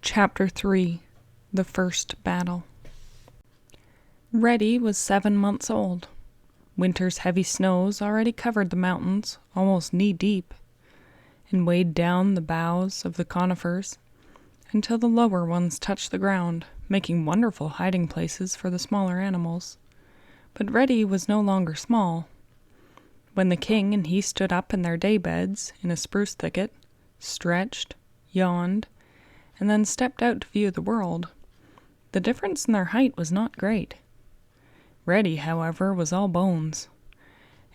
Chapter 3 The First Battle. Reddy was 7 months old. Winter's heavy snows already covered the mountains, almost knee-deep, and weighed down the boughs of the conifers until the lower ones touched the ground, making wonderful hiding places for the smaller animals. But Reddy was no longer small. When the king and he stood up in their daybeds in a spruce thicket, stretched, yawned, and then stepped out to view the world, the difference in their height was not great. Reddy, however, was all bones.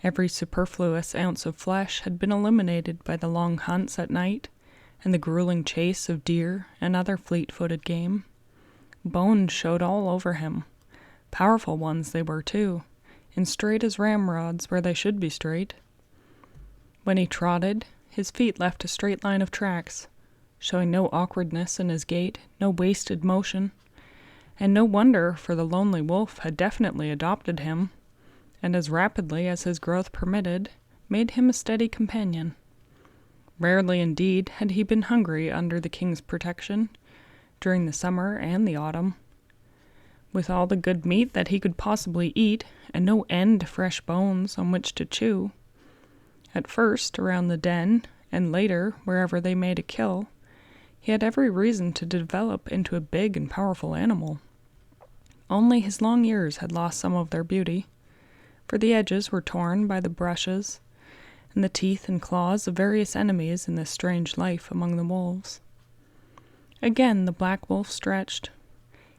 Every superfluous ounce of flesh had been eliminated by the long hunts at night and the grueling chase of deer and other fleet-footed game. Bones showed all over him. Powerful ones they were, too, and straight as ramrods where they should be straight. When he trotted, his feet left a straight line of tracks, showing no awkwardness in his gait, no wasted motion. And no wonder, for the lonely wolf had definitely adopted him, and as rapidly as his growth permitted, made him a steady companion. Rarely indeed had he been hungry under the king's protection, during the summer and the autumn. With all the good meat that he could possibly eat, and no end fresh bones on which to chew. At first around the den, and later wherever they made a kill, he had every reason to develop into a big and powerful animal. Only his long ears had lost some of their beauty, for the edges were torn by the brushes and the teeth and claws of various enemies in this strange life among the wolves. Again the black wolf stretched.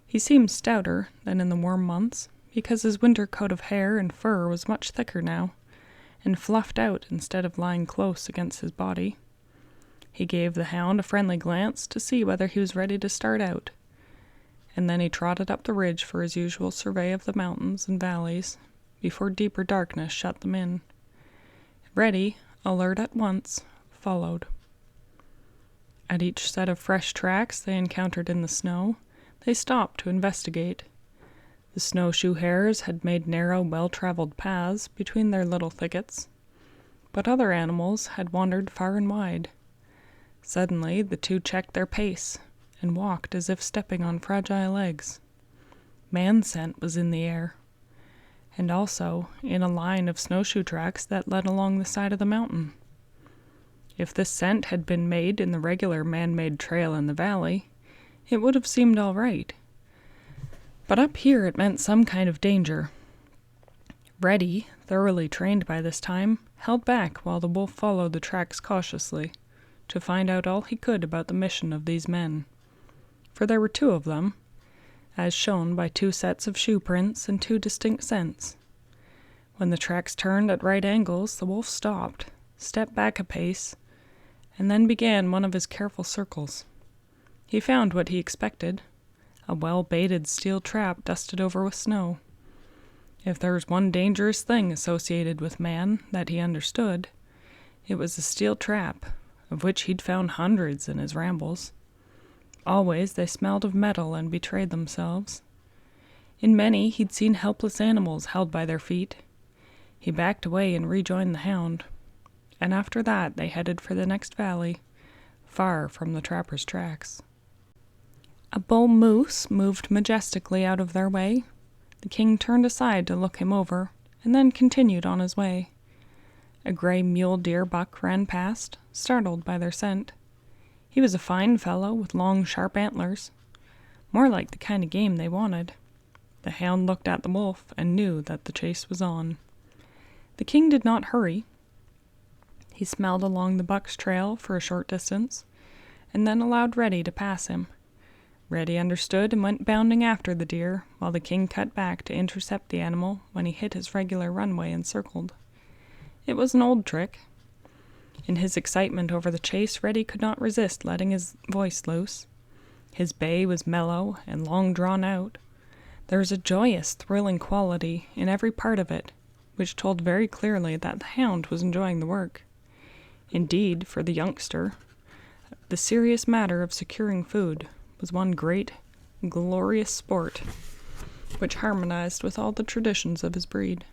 He seemed stouter than in the warm months, because his winter coat of hair and fur was much thicker now, and fluffed out instead of lying close against his body. He gave the hound a friendly glance to see whether he was ready to start out, and then he trotted up the ridge for his usual survey of the mountains and valleys, before deeper darkness shut them in. Reddy, alert at once, followed. At each set of fresh tracks they encountered in the snow, they stopped to investigate. The snowshoe hares had made narrow, well-traveled paths between their little thickets, but other animals had wandered far and wide. Suddenly the two checked their pace and walked as if stepping on fragile eggs. Man scent was in the air, and also in a line of snowshoe tracks that led along the side of the mountain. If this scent had been made in the regular man-made trail in the valley, it would have seemed all right. But up here it meant some kind of danger. Reddy, thoroughly trained by this time, held back while the wolf followed the tracks cautiously, to find out all he could about the mission of these men. For there were 2 of them, as shown by 2 sets of shoe prints and 2 distinct scents. When the tracks turned at right angles, the wolf stopped, stepped back a pace, and then began one of his careful circles. He found what he expected, a well-baited steel trap dusted over with snow. If there was one dangerous thing associated with man that he understood, it was a steel trap, of which he'd found hundreds in his rambles. Always they smelled of metal and betrayed themselves. In many he'd seen helpless animals held by their feet. He backed away and rejoined the hound, and after that they headed for the next valley, far from the trapper's tracks. A bull moose moved majestically out of their way. The king turned aside to look him over, and then continued on his way. A gray mule deer buck ran past, startled by their scent. He was a fine fellow with long, sharp antlers, more like the kind of game they wanted. The hound looked at the wolf and knew that the chase was on. The king did not hurry. He smelled along the buck's trail for a short distance, and then allowed Reddy to pass him. Reddy understood and went bounding after the deer, while the king cut back to intercept the animal when he hit his regular runway and circled. It was an old trick. In his excitement over the chase, Reddy could not resist letting his voice loose. His bay was mellow and long drawn out. There was a joyous, thrilling quality in every part of it, which told very clearly that the hound was enjoying the work. Indeed, for the youngster, the serious matter of securing food was one great, glorious sport, which harmonized with all the traditions of his breed.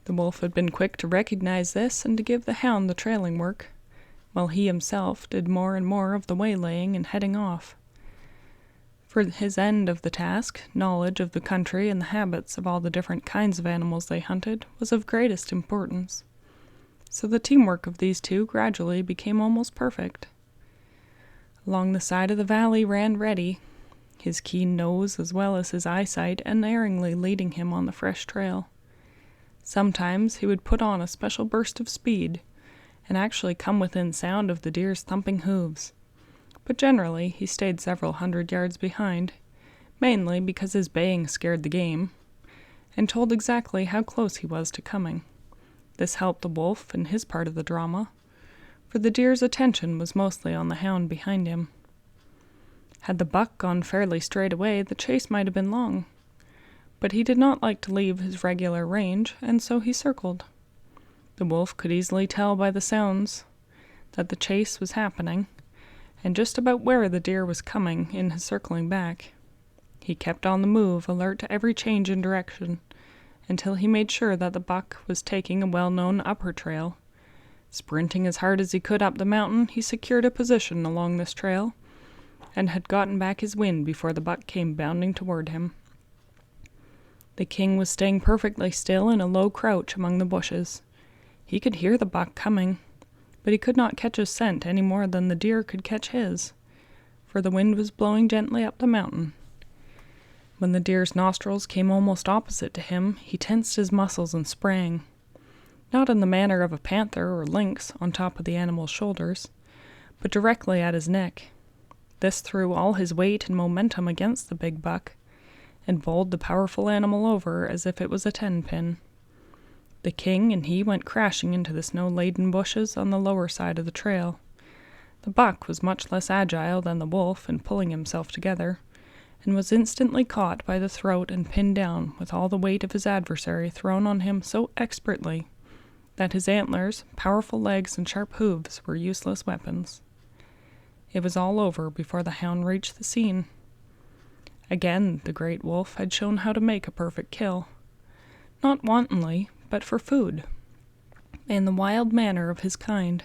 The wolf had been quick to recognize this and to give the hound the trailing work, while he himself did more and more of the waylaying and heading off, For his end of the task, knowledge of the country and the habits of all the different kinds of animals they hunted was of greatest importance. So the teamwork of these two gradually became almost perfect. Along the side of the valley ran Reddy, his keen nose as well as his eyesight unerringly leading him on the fresh trail. Sometimes he would put on a special burst of speed and actually come within sound of the deer's thumping hooves. But generally he stayed several hundred yards behind, mainly because his baying scared the game, and told exactly how close he was to coming. This helped the wolf in his part of the drama, for the deer's attention was mostly on the hound behind him. Had the buck gone fairly straight away, the chase might have been long, but he did not like to leave his regular range, and so he circled. The wolf could easily tell by the sounds that the chase was happening, and just about where the deer was coming in his circling back. He kept on the move, alert to every change in direction, until he made sure that the buck was taking a well-known upper trail. Sprinting as hard as he could up the mountain, he secured a position along this trail, and had gotten back his wind before the buck came bounding toward him. The king was staying perfectly still in a low crouch among the bushes. He could hear the buck coming, but he could not catch his scent any more than the deer could catch his, for the wind was blowing gently up the mountain. When the deer's nostrils came almost opposite to him, he tensed his muscles and sprang, not in the manner of a panther or lynx on top of the animal's shoulders, but directly at his neck. This threw all his weight and momentum against the big buck, and bowled the powerful animal over as if it was a 10-pin. The king and he went crashing into the snow-laden bushes on the lower side of the trail. The buck was much less agile than the wolf in pulling himself together, and was instantly caught by the throat and pinned down with all the weight of his adversary thrown on him so expertly that his antlers, powerful legs, and sharp hooves were useless weapons. It was all over before the hound reached the scene. Again, the great wolf had shown how to make a perfect kill. Not wantonly, but for food, in the wild manner of his kind.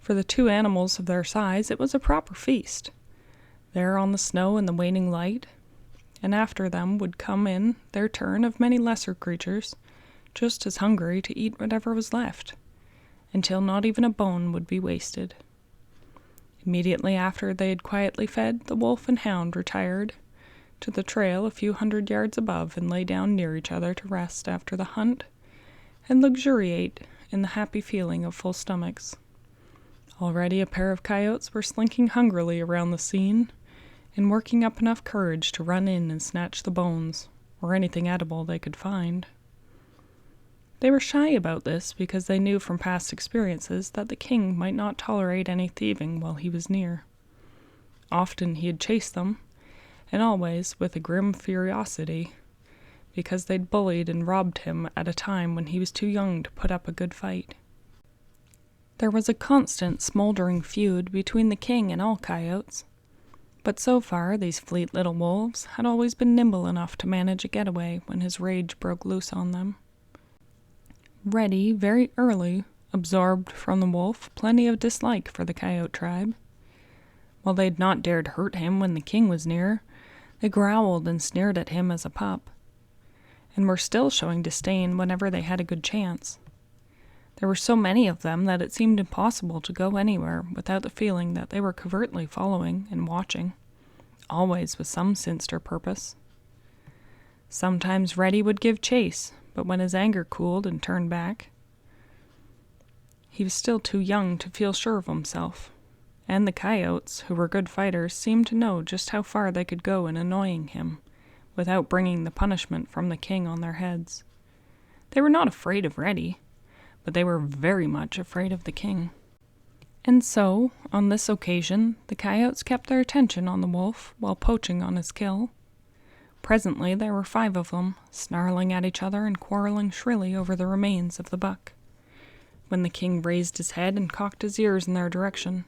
For the two animals of their size, it was a proper feast. There on the snow in the waning light, and after them would come in their turn of many lesser creatures, just as hungry to eat whatever was left, until not even a bone would be wasted. Immediately after they had quietly fed, the wolf and hound retired to the trail a few hundred yards above and lay down near each other to rest after the hunt and luxuriate in the happy feeling of full stomachs. Already a pair of coyotes were slinking hungrily around the scene and working up enough courage to run in and snatch the bones, or anything edible they could find. They were shy about this because they knew from past experiences that the king might not tolerate any thieving while he was near. Often he had chased them, and always with a grim furiosity, because they'd bullied and robbed him at a time when he was too young to put up a good fight. There was a constant smoldering feud between the king and all coyotes, but so far these fleet little wolves had always been nimble enough to manage a getaway when his rage broke loose on them. Reddy very early absorbed from the wolf plenty of dislike for the coyote tribe. While they'd not dared hurt him when the king was near, they growled and sneered at him as a pup, and were still showing disdain whenever they had a good chance. There were so many of them that it seemed impossible to go anywhere without the feeling that they were covertly following and watching, always with some sinister purpose. Sometimes Reddy would give chase, but when his anger cooled and turned back, he was still too young to feel sure of himself, and the coyotes, who were good fighters, seemed to know just how far they could go in annoying him, without bringing the punishment from the king on their heads. They were not afraid of Reddy, but they were very much afraid of the king. And so, on this occasion, the coyotes kept their attention on the wolf while poaching on his kill. Presently there were 5 of them, snarling at each other and quarreling shrilly over the remains of the buck. When the king raised his head and cocked his ears in their direction,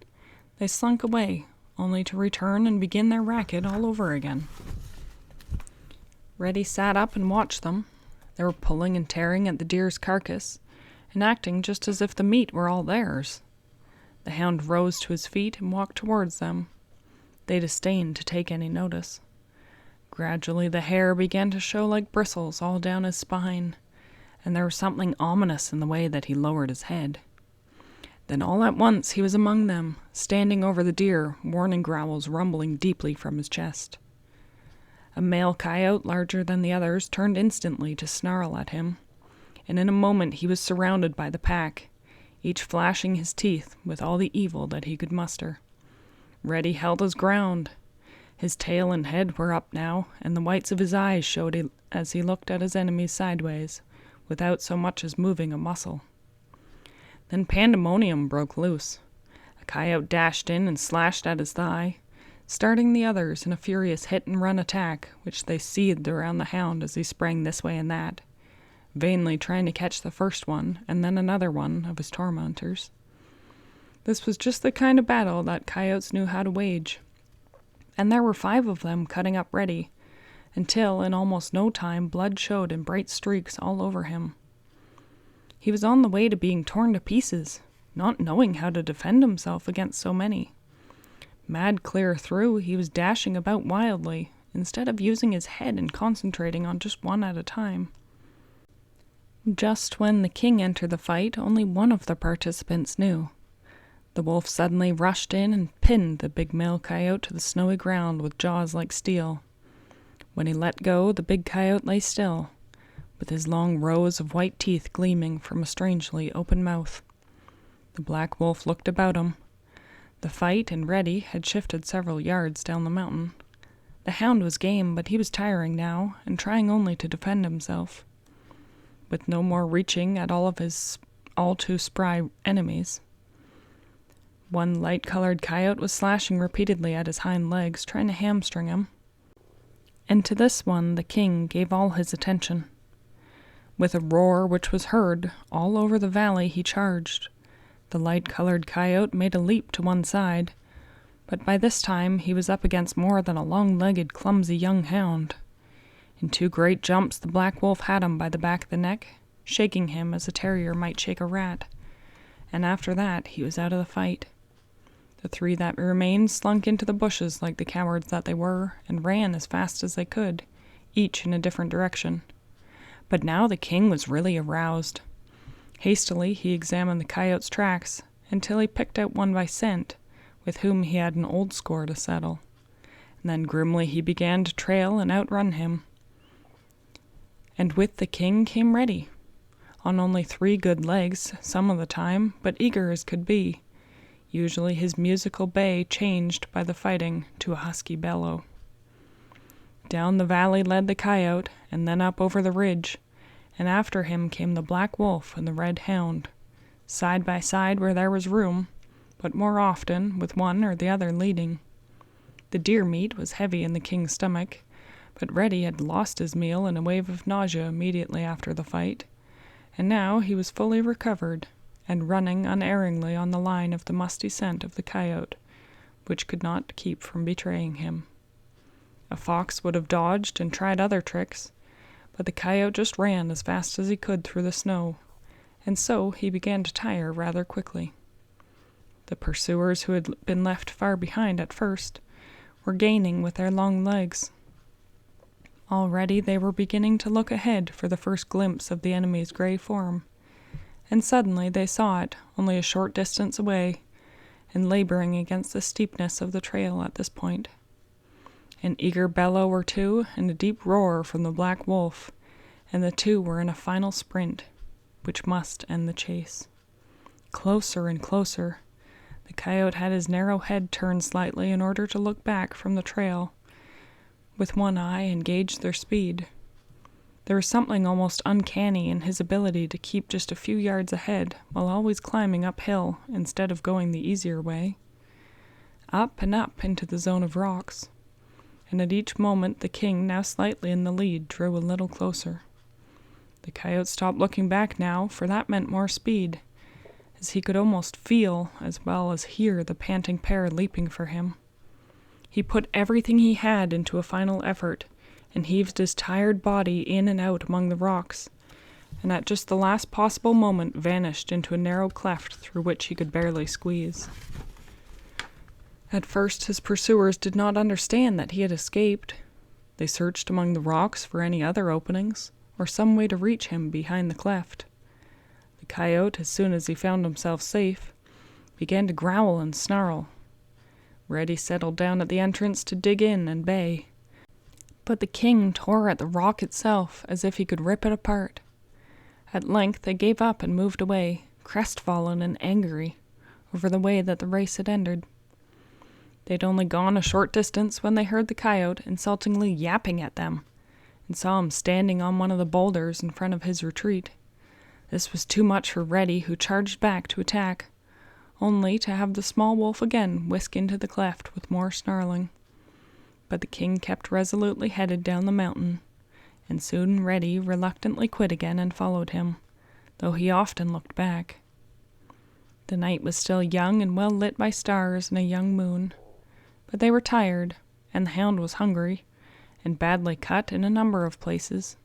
they slunk away, only to return and begin their racket all over again. Reddy sat up and watched them. They were pulling and tearing at the deer's carcass, and acting just as if the meat were all theirs. The hound rose to his feet and walked towards them. they disdained to take any notice. Gradually the hair began to show like bristles all down his spine, and there was something ominous in the way that he lowered his head. Then all at once he was among them, standing over the deer, warning growls rumbling deeply from his chest. A male coyote larger than the others turned instantly to snarl at him, and in a moment he was surrounded by the pack, each flashing his teeth with all the evil that he could muster. Reddy held his ground. His tail and head were up now, and the whites of his eyes showed as he looked at his enemies sideways, without so much as moving a muscle. Then pandemonium broke loose. A coyote dashed in and slashed at his thigh, starting the others in a furious hit-and-run attack, which they seethed around the hound as he sprang this way and that, vainly trying to catch the first one and then another one of his tormentors. This was just the kind of battle that coyotes knew how to wage, and there were 5 of them cutting up Reddy, until in almost no time blood showed in bright streaks all over him. He was on the way to being torn to pieces, not knowing how to defend himself against so many. Mad clear through, he was dashing about wildly, instead of using his head and concentrating on just one at a time. Just when the king entered the fight, only one of the participants knew. The wolf suddenly rushed in and pinned the big male coyote to the snowy ground with jaws like steel. When he let go, the big coyote lay still, with his long rows of white teeth gleaming from a strangely open mouth. The black wolf looked about him. The fight and Reddy had shifted several yards down the mountain. The hound was game, but he was tiring now, and trying only to defend himself. With no more reaching at all of his all-too-spry enemies. One light-colored coyote was slashing repeatedly at his hind legs, trying to hamstring him. And to this one the king gave all his attention. With a roar which was heard all over the valley he charged. The light-colored coyote made a leap to one side, but by this time he was up against more than a long-legged, clumsy young hound. In 2 great jumps the black wolf had him by the back of the neck, shaking him as a terrier might shake a rat, and after that he was out of the fight. The 3 that remained slunk into the bushes like the cowards that they were, and ran as fast as they could, each in a different direction. But now the king was really aroused. Hastily he examined the coyote's tracks, until he picked out one by scent, with whom he had an old score to settle. And then grimly he began to trail and outrun him. And with the king came Reddy, on only 3 good legs some of the time, but eager as could be. Usually his musical bay changed by the fighting to a husky bellow. Down the valley led the coyote, and then up over the ridge, and after him came the black wolf and the red hound, side by side where there was room, but more often with one or the other leading. The deer meat was heavy in the king's stomach, but Reddy had lost his meal in a wave of nausea immediately after the fight, and now he was fully recovered, and running unerringly on the line of the musty scent of the coyote, which could not keep from betraying him. A fox would have dodged and tried other tricks, but the coyote just ran as fast as he could through the snow, and so he began to tire rather quickly. The pursuers who had been left far behind at first were gaining with their long legs. Already they were beginning to look ahead for the first glimpse of the enemy's gray form, and suddenly they saw it only a short distance away, and laboring against the steepness of the trail at this point. An eager bellow or 2 and a deep roar from the black wolf, and the 2 were in a final sprint, which must end the chase. Closer and closer. The coyote had his narrow head turned slightly in order to look back from the trail, with one eye and gauge their speed. There was something almost uncanny in his ability to keep just a few yards ahead while always climbing uphill instead of going the easier way. Up and up into the zone of rocks, and at each moment the king, now slightly in the lead, drew a little closer. The coyote stopped looking back now, for that meant more speed, as he could almost feel as well as hear the panting pair leaping for him. He put everything he had into a final effort, and heaved his tired body in and out among the rocks, and at just the last possible moment vanished into a narrow cleft through which he could barely squeeze. At first his pursuers did not understand that he had escaped. They searched among the rocks for any other openings, or some way to reach him behind the cleft. The coyote, as soon as he found himself safe, began to growl and snarl. Reddy settled down at the entrance to dig in and bay. But the king tore at the rock itself as if he could rip it apart. At length they gave up and moved away, crestfallen and angry over the way that the race had ended. They'd only gone a short distance when they heard the coyote insultingly yapping at them, and saw him standing on one of the boulders in front of his retreat. This was too much for Reddy, who charged back to attack, only to have the small wolf again whisk into the cleft with more snarling. But the king kept resolutely headed down the mountain, and soon Reddy reluctantly quit again and followed him, though he often looked back. The night was still young and well lit by stars and a young moon, but they were tired, and the hound was hungry, and badly cut in a number of places.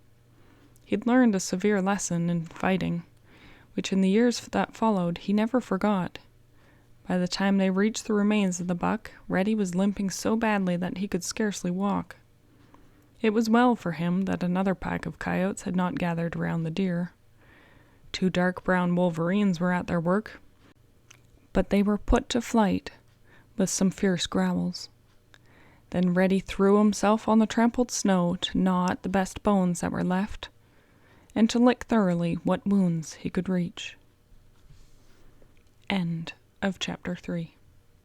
He'd learned a severe lesson in fighting, which in the years that followed he never forgot. By the time they reached the remains of the buck, Reddy was limping so badly that he could scarcely walk. It was well for him that another pack of coyotes had not gathered around the deer. 2 dark brown wolverines were at their work, but they were put to flight with some fierce growls. Then Reddy threw himself on the trampled snow to gnaw at the best bones that were left, and to lick thoroughly what wounds he could reach. End of chapter 3.